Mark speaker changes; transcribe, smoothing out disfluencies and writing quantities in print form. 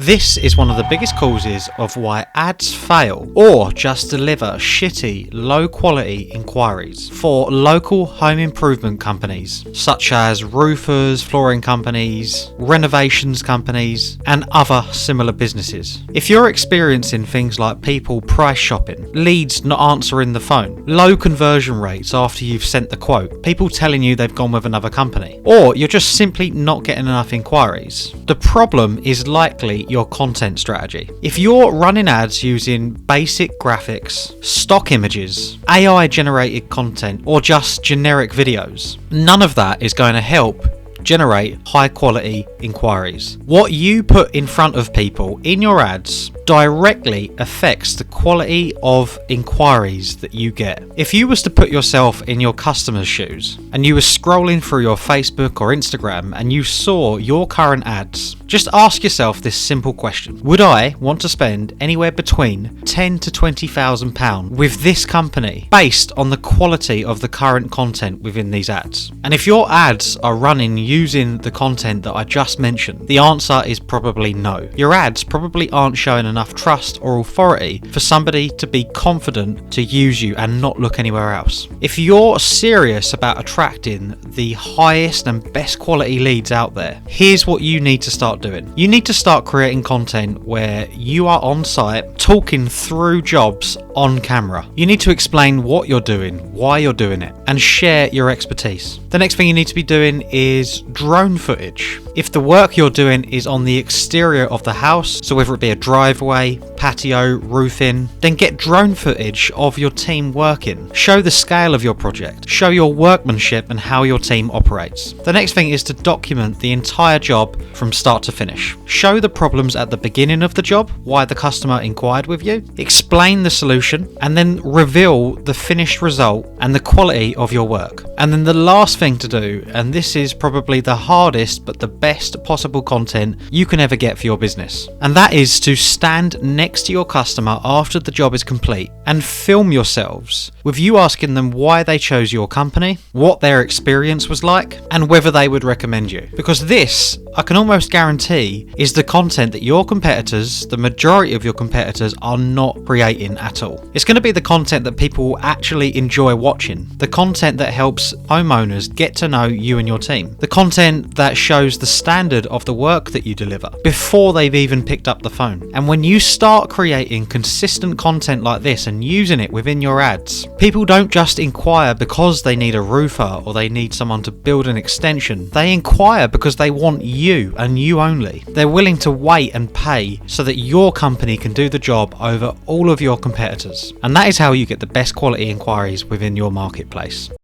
Speaker 1: This is one of the biggest causes of why ads fail or just deliver shitty, low quality inquiries for local home improvement companies such as roofers, flooring companies, renovations companies and other similar businesses. If you're experiencing things like people price shopping, leads not answering the phone, low conversion rates after you've sent the quote, people telling you they've gone with another company, or you're just simply not getting enough inquiries, the problem is likely your content strategy. If you're running ads using basic graphics, stock images, AI generated content, or just generic videos, none of that is going to help generate high quality inquiries. What you put in front of people in your ads directly affects the quality of inquiries that you get. If you was to put yourself in your customer's shoes and you were scrolling through your Facebook or Instagram and you saw your current ads, just ask yourself this simple question: would I want to spend anywhere between £10,000 to £20,000 with this company based on the quality of the current content within these ads? And if your ads are running using the content that I just mentioned, the answer is probably no. Your ads probably aren't showing enough trust or authority for somebody to be confident to use you and not look anywhere else. If you're serious about attracting the highest and best quality leads out there, here's what you need to start doing. You need to start creating content where you are on site talking through jobs on camera. You need to explain what you're doing, why you're doing it, and share your expertise. The next thing you need to be doing is drone footage. If the work you're doing is on the exterior of the house, so whether it be a driveway, patio, roofing, then get drone footage of your team working. Show the scale of your project. Show your workmanship and how your team operates. The next thing is to document the entire job from start to finish. Show the problems at the beginning of the job, why the customer inquired with you, explain the solution, and then reveal the finished result and the quality of your work. And then the last thing to do, and this is probably the hardest but the best possible content you can ever get for your business, and that is to stand next to your customer after the job is complete and film yourselves with you asking them why they chose your company, what their experience was like, and whether they would recommend you. Because this, I can almost guarantee, is the content that your competitors, the majority of your competitors, are not creating at all. It's going to be the content that people will actually enjoy watching, the content that helps homeowners get to know you and your team, the content that shows the standard of the work that you deliver before they've even picked up the phone. And when you start creating consistent content like this and using it within your ads, people don't just inquire because they need a roofer or they need someone to build an extension. They inquire because they want you and you only. They're willing to wait and pay so that your company can do the job over all of your competitors. And that is how you get the best quality inquiries within your marketplace.